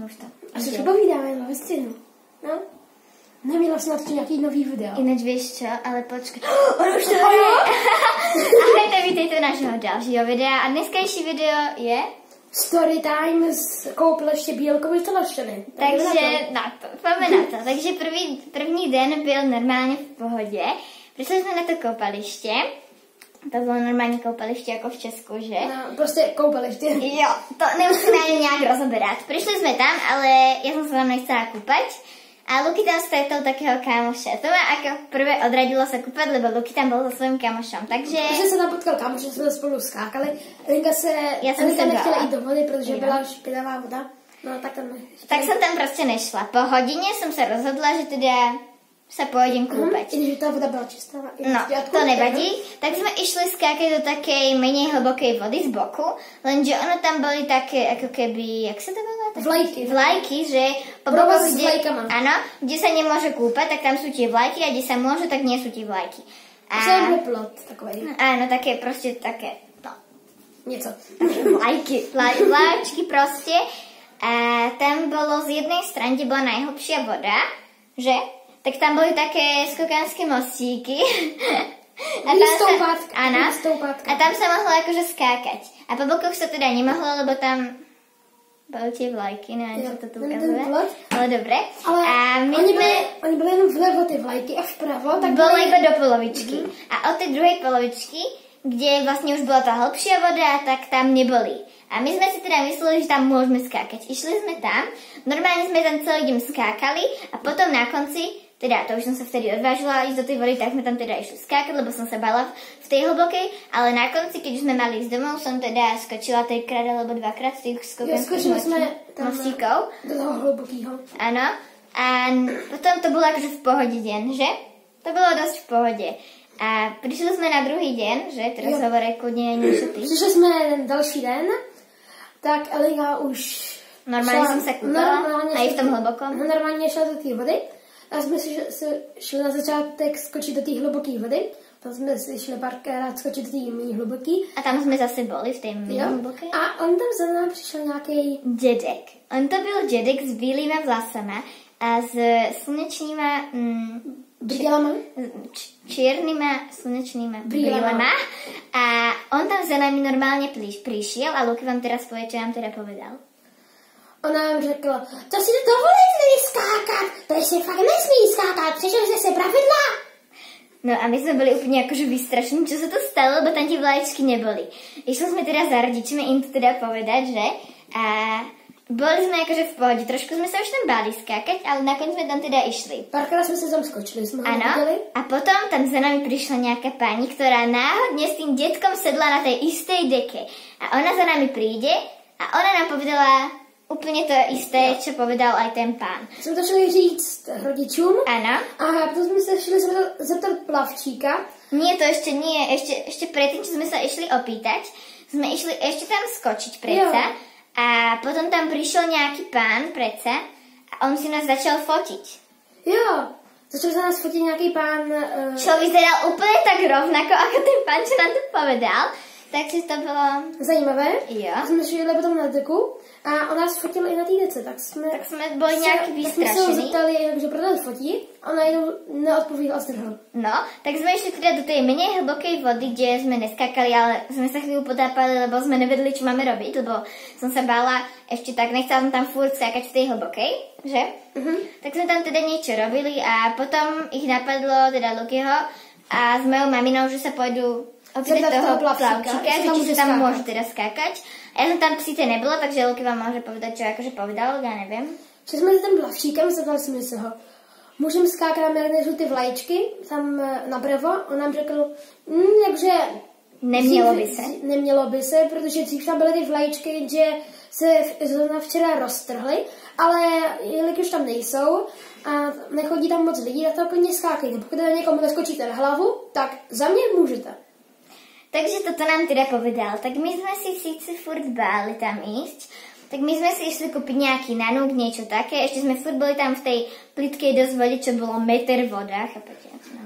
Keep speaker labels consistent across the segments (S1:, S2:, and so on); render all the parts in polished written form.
S1: No už to.
S2: A se to povídáme ve středu. No? Neměla snad nějaký nový video.
S1: Ináč víš čo, ale počkej. On už to je. Ahojte, vítejte u našeho dalšího videa a dneskejší video je...
S2: Storytime z koupaliště Bílkovy Teleštiny.
S1: Takže na to, pojďme na to. Takže první den byl normálně v pohodě. Přišli jsme na to koupaliště. To bylo normální koupaliště jako v Česku, že?
S2: No, prostě koupaliště.
S1: Jo, to nemusíme ani nějak rozoberat. Přišli jsme tam, ale já jsem se tam nechcela kúpať. A Luky tam stretol takého kámoše. To ma ako prvé odradilo sa kúpať, lebo Luky tam bol so svojím kámošom. Takže...
S2: Že se tam potkal kámoš, že jsme spolu skákali. Linka nechtěla jít do vody, protože byla špinavá voda. No tak tam
S1: tak jsem tam prostě nešla. Po hodině jsem se rozhodla, že teda sa pôjdem kúpať.
S2: I když ta voda byla čistá.
S1: No, to nevadí. Tak sme išli skákať do takej menej hlbokej vody z boku, lenže ono tam boli také, ako keby, jak sa to volá? Vlajky, že po boku, kde sa nemôže kúpať, tak tam sú tie vlajky a kde sa môže, tak nie sú tie vlajky.
S2: A to plot takovej.
S1: Áno, také proste také, no.
S2: Něco.
S1: Vlajčky proste. A tam bolo z jednej strany, kde bola najhlbšia voda, že? Tak tam boli také skokánske mostíky. A tam sa mohlo akože skákať. A po bokoch sa teda nemohlo, lebo tam boli tie vlajky, neviem, čo to tu ukazuje. Ale dobre.
S2: Ale oni byli jenom vlevo ty vlajky a vpravo. Tak
S1: bolo iba do polovičky. A od tej druhej polovičky, kde vlastne už bola tá hlbšia voda, tak tam neboli. A my sme si teda mysleli, že tam môžeme skákať. Išli sme tam, normálne sme tam celý deň skákali a potom na konci, teda to už som sa vtedy odvážila ísť do tej vody, tak sme tam teda išli skákať, lebo som sa bala v tej hlbokej, ale na konci, keď už sme mali ísť domov, som teda skočila 3-krát alebo 2-krát z tých skokanských mostíkov.
S2: Do toho hlbokýho.
S1: Áno. A potom to bolo akože v pohode deň, že? To bolo dosť v pohode. A prišli sme na druhý deň, že? Teraz hovorí kudne niečo ty.
S2: Přišli jsme další den, tak Elina už...
S1: Normálně jsem se kúpala, a i v tom hlubokom.
S2: Normálně šla do té vody. A jsme si šli na začátek skočit do té hluboké vody. Tam jsme si šli párkrát skočit do té méně hluboké.
S1: A tam jsme zase byli v té méně hluboké.
S2: A on tam za námi přišel nějaký
S1: dědek. On to byl dědek s bílýma vlasama a s slunečnýma... čiernyma slnečnýma brýlema. A on tam za nami normálně prišiel a Luky vám teraz povie, čo nám teda povedal.
S2: Ona nám řekla, to si dovolíte skákat, to si fakt nesmí skákat, přečeli se pravidla.
S1: No a my sme boli úplne akože vystrašení, čo sa to stalo, lebo tam tie vlaječky neboli. Išli sme teda za rodičmi im to teda povedať, že? A boli sme akože v pohode, trošku sme sa už tam báli skákať, ale nakoniec sme tam teda išli.
S2: Párkrát sme sa tam skočili, sme ho videli.
S1: A potom tam za nami prišla nejaká pani, ktorá náhodne s tým detkom sedla na tej istej deke. A ona za nami príde a ona nám povedala úplne to isté, čo povedal aj ten pán.
S2: Jsme to šli říct rodičům.
S1: Áno.
S2: A potom jsme se šli zeptat plavčíka.
S1: Nie, to ešte nie. Ešte predtým, čo sme sa išli opýtať, sme išli ešte tam skočiť predsa. Jo. A potom tam prišiel nejaký pán predsa a on si nás začal fotiť.
S2: Jo, začal sa nás fotiť nejaký pán...
S1: Čo vyzeral úplne tak rovnako, ako ten pán, čo nám to povedal. Takže to bylo...
S2: zajímavé.
S1: Jo.
S2: Jsme šli potom na deku a on nás fotil i na té dece, tak jsme
S1: byli nějaký vystrašení.
S2: Tak jsme se ho zeptali, že proto nás fotí a ona jenom neodpověděla a zdrhla.
S1: No, tak jsme išli teda do tej menej hlbokej vody, kde sme neskakali, ale sme sa chvíľu potápali, lebo sme nevedeli, čo máme robiť, lebo som sa bála ešte tak, nechcela som tam furt skákať v tej hlbokej, že? Tak sme tam teda niečo robili a potom ich napadlo, teda Lukyho a s mojou maminou, že sa pôjdu opýtať toho plavčíka, že či sa tam môžu teda skákať. A ja som tam síce nebyla, takže Luky vám môže povedať, čo akože povedal, ja neviem.
S2: Že jsme s tím plavčíkem, zeptali jsme se ho, můžeme skákat na mérně ty vlaječky, tam napravo, on nám řekl, takže... Nemělo by se, protože dřív tam byly ty vlaječky, že se zrovna včera roztrhly, ale jelikož tam nejsou a nechodí tam moc lidí, tak to klidně skákejte. Pokud někomu neskočíte na hlavu, tak za mě můžete.
S1: Takže toto nám teda povedal. Tak my sme si síce furt báli tam ísť, tak my sme si išli kúpiť nejaký nanúk, niečo také. Ešte sme furt boli tam v tej plitkej dosť vode, čo bolo meter voda, chápete? No.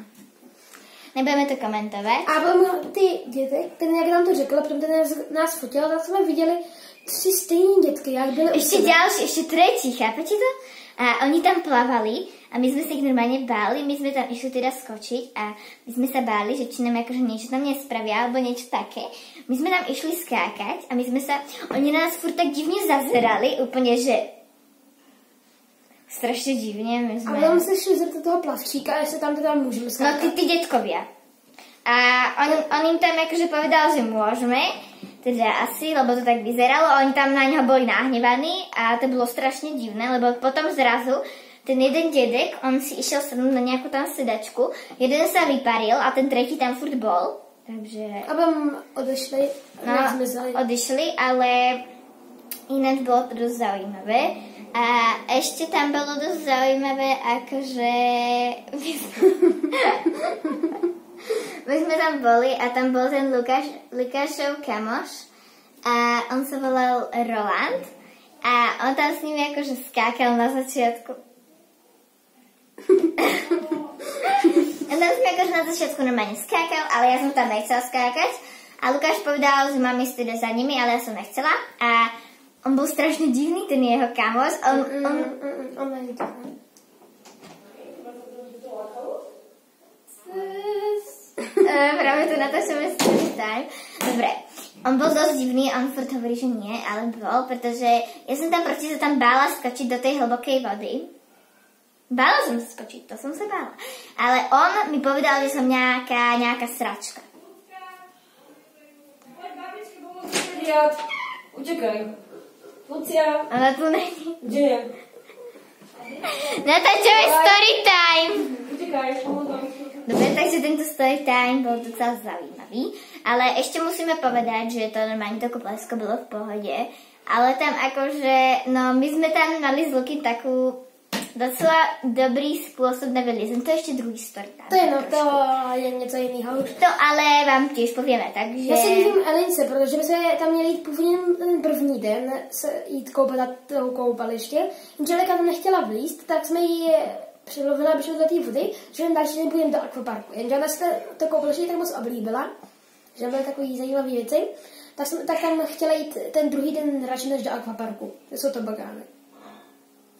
S1: nebudeme to komentovat.
S2: A potom ty děti, ten jak nám to řekl, potom ten nás fotil, tak jsme viděli 3 stejné dětky, jak byly
S1: Ještě další, ještě třetí, chápete to? A oni tam plavali a my jsme se ich normálně báli, my jsme tam išli teda skočiť a my jsme se báli, že či nám jakože niečo tam nespravia alebo niečo také. My jsme tam išli skákať a my jsme se, oni na nás furt tak divně zazerali, úplně, že strašně divně. My jsme...
S2: A potom se šli zeptat toho plavčíka, jestli tam teda můžeme skákat.
S1: No ty dětkovia. A on im tam akože povedal, že môžeme, teda asi, lebo to tak vyzeralo, oni tam na neho boli nahnevaní a to bolo strašne divné, lebo potom zrazu ten jeden dedek, on si išiel sadnúť na nejakú tam sedačku, jeden sa vyparil a ten tretí tam furt bol, takže...
S2: A potom odešli,
S1: odišli, ale ináč bolo to dosť zaujímavé. A ešte tam bolo dosť zaujímavé, akože... My sme tam boli a tam bol ten Lukášov kamoš a on sa volal Roland a on tam s nimi akože skákal na začiatku. On tam s nimi akože na začiatku normálne skákal, ale ja som tam nechcela skákať a Lukáš povedal, že mám ísť teda za nimi, ale ja som nechcela a on bol strašne divný, ten jeho kamoš.
S2: On není divný.
S1: Práve tu natáčame story time. Dobre, on bol dosť divný, on furt hovorí, že nie, ale bol, pretože ja som tam proste sa tam bála skočiť do tej hlbokej vody. Bála som sa skočiť, to som sa bála. Ale on mi povedal, že som nejaká sračka.
S3: Utekaj. Lucia.
S1: Ona tu není.
S3: Kde je?
S1: Natáčame story time.
S3: Utekaj, pomôžem.
S1: Dobre, takže tento story time bol docela zaujímavý, ale ešte musíme povedať, že to normálne to koplesko bolo v pohode, ale tam akože, no my sme tam mali z Luky takú docela dobrý spôsob na vylezení, to je ešte druhý story time.
S2: To je no, to je něco jiného.
S1: To ale vám tiež povieme, takže...
S2: Já se divím Elince, protože my jsme tam měli jít původně ten první den se jít koupat na to koupaliště, jenže Elika tam nechtěla vlízt, tak jsme ji přilovila, aby šli do té vody, že jen další den půjdeme do akvaparku. Jenže ona se to koupaliště tak moc oblíbila, že byly takový zajímavé věci, tak tam chtěla jít ten druhý den radši než do akvaparku. To jsou to bagány.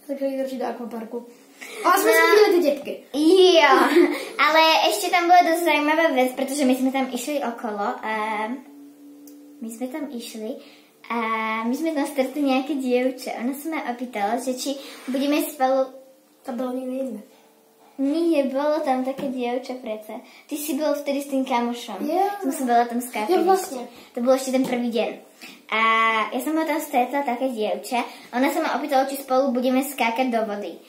S2: Tak jít radši do akvaparku. A jsme si viděli ty dětky.
S1: Jo, ale ešte tam bola dosť zaujímavá vec, pretože my sme tam išli okolo a my sme tam stretli nejaké dievče. Ona sa ma opýtala, že či budeme spolu...
S2: To bylo někde jinde.
S1: Nie, bolo tam také dievča prece. Ty si bol vtedy s tým kamošom.
S2: Yeah.
S1: Som sa bola tam skákať.
S2: Jo, vlastne.
S1: To bolo ešte ten prvý deň. A ja som ho tam stretla, také dievča. Ona sa ma opýtala, či spolu budeme skákať do vody.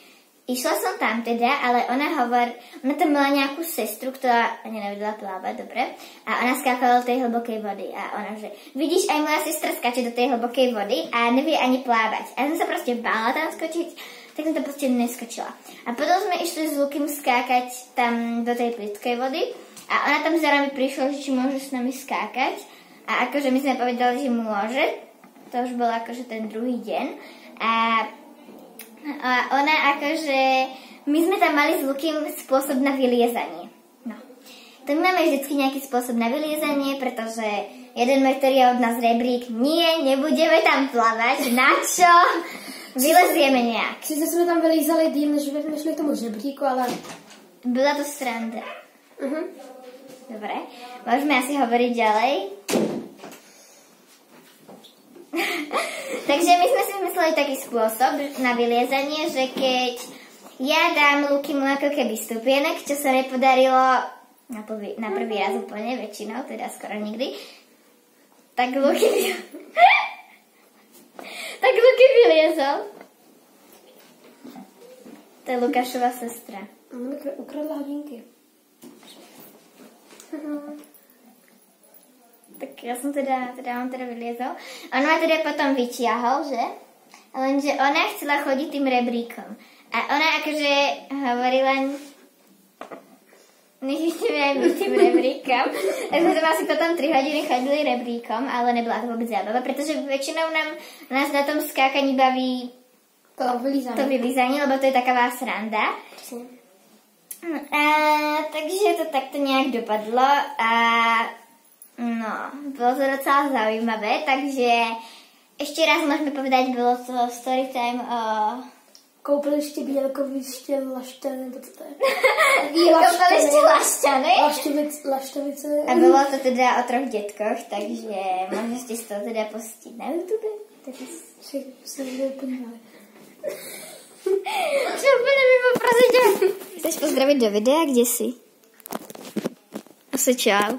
S1: Išla som tam teda, ale ona tam mala nejakú sestru, ktorá nevedela plávať, dobre. A ona skákala do tej hlbokej vody. A ona, že vidíš, aj moja sestra skáče do tej hlbokej vody a nevie ani plávať. A ja som sa proste bála tam skočiť, tak som to proste neskočila. A potom sme išli s Lukým skákať tam do tej plytkej vody a ona tam za nami prišla, že či môže s nami skákať. A akože my sme povedali, že môže. To už bol akože ten druhý deň. A ona akože... My sme tam mali s Lukým spôsob na vyliezanie. No. To my máme vždycky nejaký spôsob na vyliezanie, pretože jeden meter je od nás rebrík. Nie, nebudeme tam plavať. Na čo? Vylezieme nejak.
S2: Sice jsme tam vylízali díl, než šli k tomu žebříku, ale...
S1: Byla to sranda. Dobre, môžeme asi hovoriť ďalej. Takže my sme si vymysleli taký spôsob na vyliezanie, že keď ja dám Lukymu ako keby stupienok, čo sa nepodarilo na prvý raz úplne väčšinou, teda skoro nikdy, tak Luky vyliezol. To je Lukášova sestra.
S2: Ona mi ukradla hodinky.
S1: Tak ja som on vyliezol. On ma teda potom vytiahol, že? Lenže ona chcela chodiť tým rebríkom. A ona akože hovorila, nechceme aj byť tým rebríkom. Tak sme asi potom 3 hodiny chodili rebríkom, ale nebola to vôbec zábava, pretože väčšinou nás na tom skákaní baví
S2: to vylízanie,
S1: lebo to je taká sranda. Takže to takto nějak dopadlo a no, bylo to docela zaujímavé, takže ještě raz můžeme povedať, bylo to story time o...
S2: Koupiliště, bílkoviště, lašťany, nebo co to je?
S1: Koupiliště Lašťany.
S2: Laštovice.
S1: A bylo to teda o 3 dětkoch, takže můžete si to teda pustit na YouTube.
S2: Si lidé podívali.
S1: Že úplně mimo, prosím tě. Chceš pozdravit do videa, kde jsi? Asi čau.